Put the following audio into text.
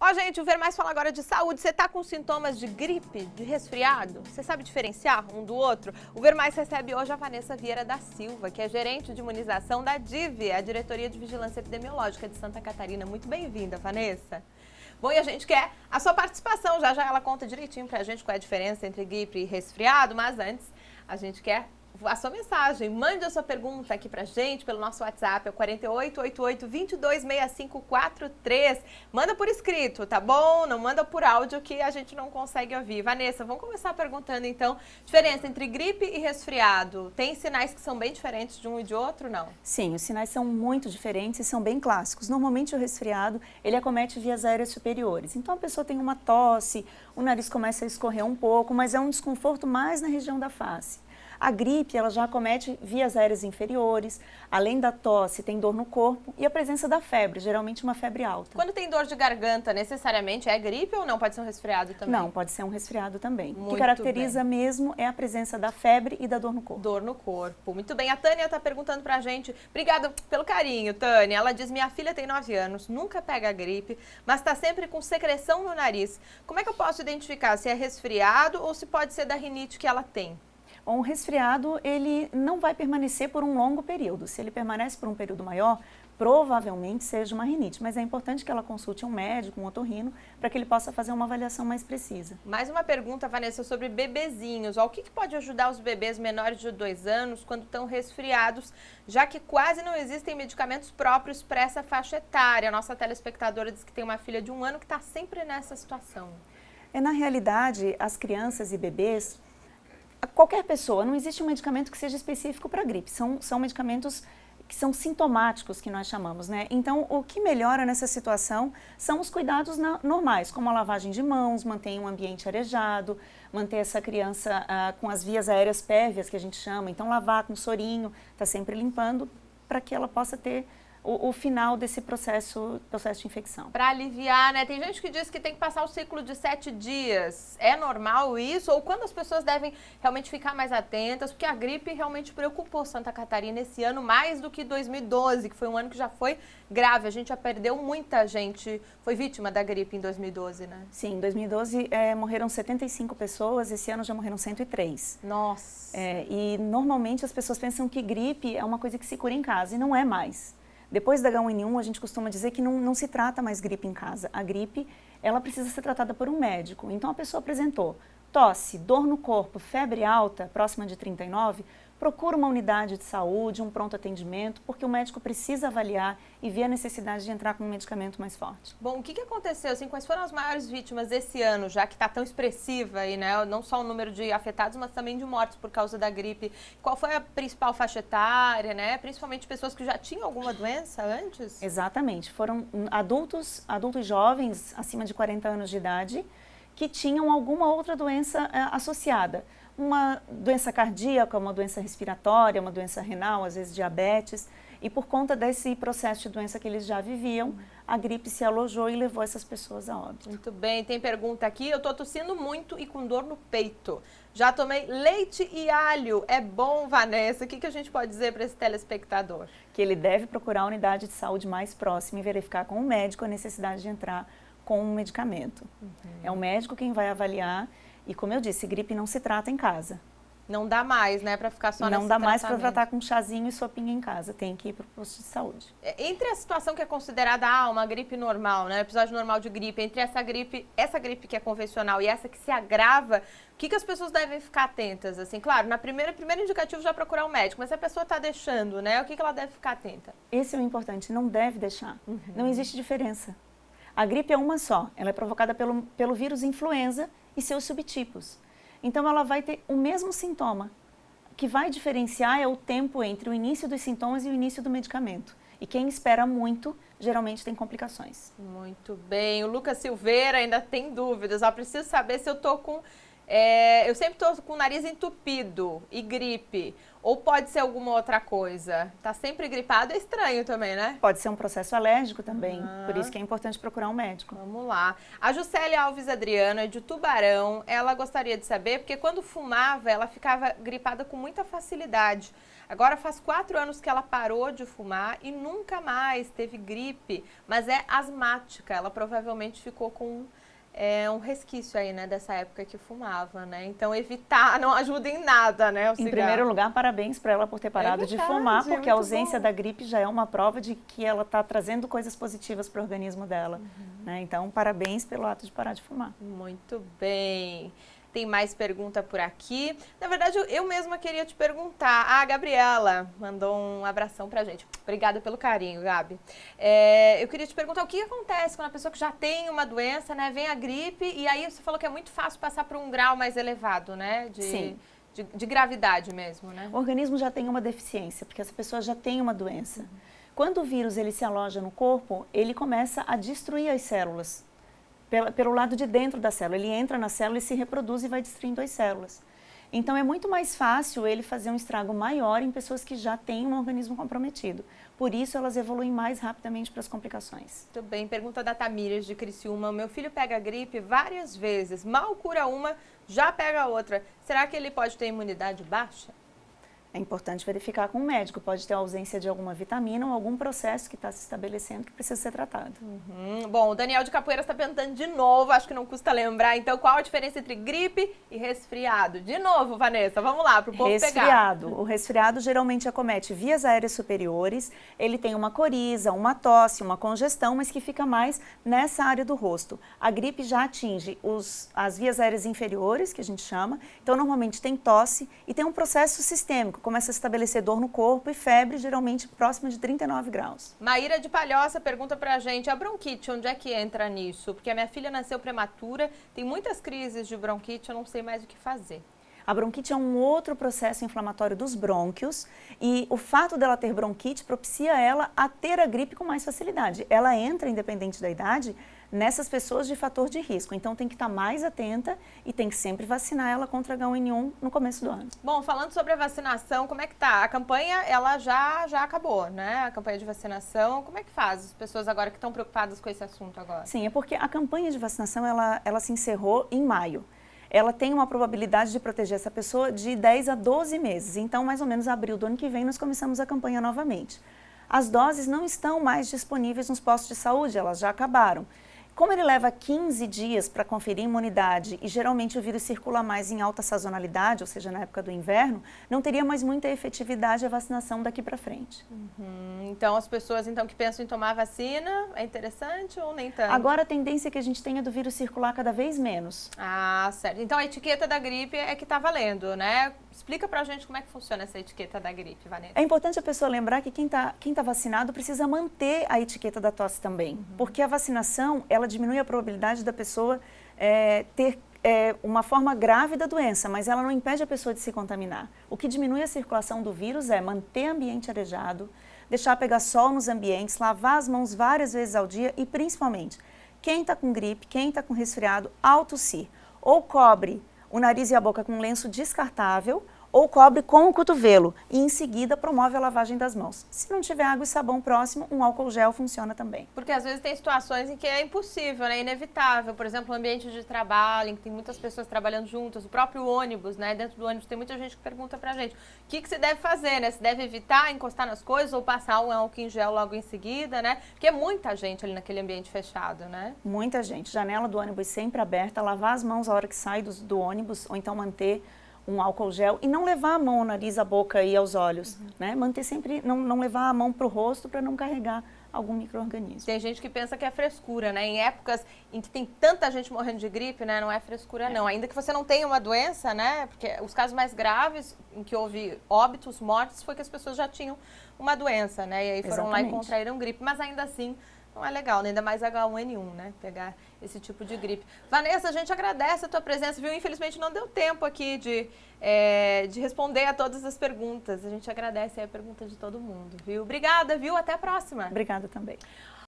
Ó, gente, o Ver Mais fala agora de saúde. Você tá com sintomas de gripe, de resfriado? Você sabe diferenciar um do outro? O Ver Mais recebe hoje a Vanessa Vieira da Silva, que é gerente de imunização da DIV, a Diretoria de Vigilância Epidemiológica de Santa Catarina. Muito bem-vinda, Vanessa. Bom, e a gente quer a sua participação. Já ela conta direitinho pra gente qual é a diferença entre gripe e resfriado, mas antes a gente quer a sua mensagem. Mande a sua pergunta aqui pra gente pelo nosso WhatsApp, é o 4888-226543. Manda por escrito, tá bom? Não manda por áudio que a gente não consegue ouvir. Vanessa, vamos começar perguntando então, diferença entre gripe e resfriado. Tem sinais que são bem diferentes de um e de outro, não? Sim, os sinais são muito diferentes e são bem clássicos. Normalmente o resfriado, ele acomete vias aéreas superiores. Então a pessoa tem uma tosse, o nariz começa a escorrer um pouco, mas é um desconforto mais na região da face. A gripe, ela já acomete vias aéreas inferiores, além da tosse, tem dor no corpo e a presença da febre, geralmente uma febre alta. Quando tem dor de garganta, necessariamente é gripe ou não? Pode ser um resfriado também? Não, pode ser um resfriado também. Muito o que caracteriza bem. mesmo é a presença da febre e da dor no corpo. Dor no corpo. Muito bem. A Tânia está perguntando pra gente. Obrigada pelo carinho, Tânia. Ela diz, minha filha tem 9 anos, nunca pega gripe, mas está sempre com secreção no nariz. Como é que eu posso identificar se é resfriado ou se pode ser da rinite que ela tem? Um resfriado, ele não vai permanecer por um longo período. Se ele permanece por um período maior, provavelmente seja uma rinite. Mas é importante que ela consulte um médico, um otorrino, para que ele possa fazer uma avaliação mais precisa. Mais uma pergunta, Vanessa, sobre bebezinhos. O que pode ajudar os bebês menores de 2 anos quando estão resfriados, já que quase não existem medicamentos próprios para essa faixa etária? A nossa telespectadora diz que tem uma filha de 1 ano que está sempre nessa situação. Na realidade, as crianças e bebês, qualquer pessoa, não existe um medicamento que seja específico para gripe, são medicamentos que são sintomáticos, que nós chamamos, né? Então, o que melhora nessa situação são os cuidados normais, como a lavagem de mãos, manter um ambiente arejado, manter essa criança com as vias aéreas pérvias, que a gente chama, então lavar com sorinho, tá sempre limpando, para que ela possa ter o final desse processo de infecção. Para aliviar, né? Tem gente que diz que tem que passar o ciclo de 7 dias. É normal isso? Ou quando as pessoas devem realmente ficar mais atentas? Porque a gripe realmente preocupou Santa Catarina esse ano mais do que 2012, que foi um ano que já foi grave. A gente já perdeu muita gente, foi vítima da gripe em 2012, né? Sim, em 2012 morreram 75 pessoas, esse ano já morreram 103. Nossa! E normalmente as pessoas pensam que gripe é uma coisa que se cura em casa, e não é mais. Depois da H1N1, a gente costuma dizer que não se trata mais gripe em casa. A gripe, ela precisa ser tratada por um médico. Então, a pessoa apresentou tosse, dor no corpo, febre alta, próxima de 39, procura uma unidade de saúde, um pronto atendimento, porque o médico precisa avaliar e ver a necessidade de entrar com um medicamento mais forte. Bom, o que aconteceu? Assim, quais foram as maiores vítimas desse ano, já que está tão expressiva aí, né? Não só o número de afetados, mas também de mortos por causa da gripe. Qual foi a principal faixa etária, né? Principalmente pessoas que já tinham alguma doença antes? Exatamente. Foram adultos jovens, acima de 40 anos de idade, que tinham alguma outra doença associada. Uma doença cardíaca, uma doença respiratória, uma doença renal, às vezes diabetes. E por conta desse processo de doença que eles já viviam, a gripe se alojou e levou essas pessoas a óbito. Muito bem, tem pergunta aqui. Eu tô tossindo muito e com dor no peito. Já tomei leite e alho. É bom, Vanessa? O que a gente pode dizer para esse telespectador? Que ele deve procurar a unidade de saúde mais próxima e verificar com o médico a necessidade de entrar com um medicamento. É o médico quem vai avaliar. E como eu disse, gripe não se trata em casa. Não dá mais, né, para ficar só nesse Não dá mais para tratamento. tratar com chazinho e sopinha em casa, tem que ir para o posto de saúde. Entre a situação que é considerada uma gripe normal, né, episódio normal de gripe, entre essa gripe que é convencional e essa que se agrava, o que as pessoas devem ficar atentas? Assim, claro, primeiro indicativo já procurar um médico, mas se a pessoa está deixando, né, o que ela deve ficar atenta? Esse é o importante, não deve deixar. Não existe diferença. A gripe é uma só, ela é provocada pelo vírus influenza e seus subtipos. Então, ela vai ter o mesmo sintoma. O que vai diferenciar é o tempo entre o início dos sintomas e o início do medicamento. E quem espera muito, geralmente tem complicações. Muito bem. O Lucas Silveira ainda tem dúvidas. Preciso saber se eu tô com... eu sempre tô com o nariz entupido e gripe. Ou pode ser alguma outra coisa? Tá sempre gripado é estranho também, né? Pode ser um processo alérgico também, por isso que é importante procurar um médico. Vamos lá. A Juscelia Alves Adriana, de Tubarão, ela gostaria de saber, porque quando fumava, ela ficava gripada com muita facilidade. Agora faz 4 anos que ela parou de fumar e nunca mais teve gripe, mas é asmática. Ela provavelmente ficou com um resquício aí, né, dessa época que fumava, né? Então evitar não ajuda em nada, né, o cigarro. Em primeiro lugar, parabéns para ela por ter parado de fumar, porque a ausência da gripe já é uma prova de que ela está trazendo coisas positivas para o organismo dela, né? Então, parabéns pelo ato de parar de fumar. Muito bem. Tem mais pergunta por aqui. Na verdade, eu mesma queria te perguntar. A Gabriela mandou um abração pra gente. Obrigada pelo carinho, Gabi. Eu queria te perguntar o que acontece quando a pessoa que já tem uma doença, né, vem a gripe, e aí você falou que é muito fácil passar por um grau mais elevado, né? Sim. De gravidade mesmo, né? O organismo já tem uma deficiência, porque essa pessoa já tem uma doença. Quando o vírus ele se aloja no corpo, ele começa a destruir as células. Pelo lado de dentro da célula. Ele entra na célula e se reproduz e vai destruindo as células. Então, é muito mais fácil ele fazer um estrago maior em pessoas que já têm um organismo comprometido. Por isso, elas evoluem mais rapidamente para as complicações. Muito bem. Pergunta da Tamires, de Criciúma. Meu filho pega gripe várias vezes. Mal cura uma, já pega outra. Será que ele pode ter imunidade baixa? É importante verificar com o médico. Pode ter ausência de alguma vitamina ou algum processo que está se estabelecendo que precisa ser tratado. Bom, o Daniel de Capoeira está perguntando de novo, acho que não custa lembrar. Então, qual a diferença entre gripe e resfriado? De novo, Vanessa, vamos lá, para o povo Resfriado. pegar. O resfriado geralmente acomete vias aéreas superiores. Ele tem uma coriza, uma tosse, uma congestão, mas que fica mais nessa área do rosto. A gripe já atinge as vias aéreas inferiores, que a gente chama. Então, normalmente tem tosse e tem um processo sistêmico. Começa a estabelecer dor no corpo e febre, geralmente próxima de 39 graus. Maíra de Palhoça pergunta pra gente, a bronquite, onde é que entra nisso? Porque a minha filha nasceu prematura, tem muitas crises de bronquite, eu não sei mais o que fazer. A bronquite é um outro processo inflamatório dos brônquios e o fato dela ter bronquite propicia ela a ter a gripe com mais facilidade. Ela entra, independente da idade, nessas pessoas de fator de risco. Então tem que estar mais atenta e tem que sempre vacinar ela contra H1N1 no começo do ano. Bom, falando sobre a vacinação, como é que tá? A campanha, ela já acabou, né? A campanha de vacinação, como é que faz as pessoas agora que estão preocupadas com esse assunto agora? Sim, é porque a campanha de vacinação, ela se encerrou em maio. Ela tem uma probabilidade de proteger essa pessoa de 10 a 12 meses. Então, mais ou menos abril do ano que vem, nós começamos a campanha novamente. As doses não estão mais disponíveis nos postos de saúde, elas já acabaram. Como ele leva 15 dias para conferir imunidade e geralmente o vírus circula mais em alta sazonalidade, ou seja, na época do inverno, não teria mais muita efetividade a vacinação daqui para frente. Então, as pessoas que pensam em tomar vacina, é interessante ou nem tanto? Agora, a tendência é que a gente tenha do vírus circular cada vez menos. Ah, certo. Então, a etiqueta da gripe é que está valendo, né? Explica pra gente como é que funciona essa etiqueta da gripe, Vanessa. É importante a pessoa lembrar que quem tá vacinado precisa manter a etiqueta da tosse também, porque a vacinação, ela diminui a probabilidade da pessoa ter uma forma grave da doença, mas ela não impede a pessoa de se contaminar. O que diminui a circulação do vírus é manter ambiente arejado, deixar pegar sol nos ambientes, lavar as mãos várias vezes ao dia e, principalmente, quem está com gripe, quem está com resfriado, ao tossir, ou cobre o nariz e a boca com um lenço descartável, ou cobre com o cotovelo e em seguida promove a lavagem das mãos. Se não tiver água e sabão próximo, um álcool gel funciona também. Porque às vezes tem situações em que é impossível, né? Inevitável. Por exemplo, o ambiente de trabalho, em que tem muitas pessoas trabalhando juntas, o próprio ônibus, né? Dentro do ônibus tem muita gente que pergunta pra gente o que se deve fazer, né? Se deve evitar encostar nas coisas ou passar um álcool em gel logo em seguida, né? Porque é muita gente ali naquele ambiente fechado, né? Muita gente. Janela do ônibus sempre aberta, lavar as mãos a hora que sai do ônibus, ou então manter um álcool gel e não levar a mão ao nariz, à boca e aos olhos, né? Manter sempre, não levar a mão para o rosto para não carregar algum micro-organismo. Tem gente que pensa que é frescura, né? Em épocas em que tem tanta gente morrendo de gripe, né? Não é frescura, não. Ainda que você não tenha uma doença, né? Porque os casos mais graves em que houve óbitos, mortes, foi que as pessoas já tinham uma doença, né? E aí foram lá e contraíram gripe. Mas ainda assim, não é legal, né? Ainda mais H1N1, né? Pegar esse tipo de gripe. Vanessa, a gente agradece a tua presença, viu? Infelizmente não deu tempo aqui de responder a todas as perguntas. A gente agradece a pergunta de todo mundo, viu? Obrigada, viu? Até a próxima. Obrigada também.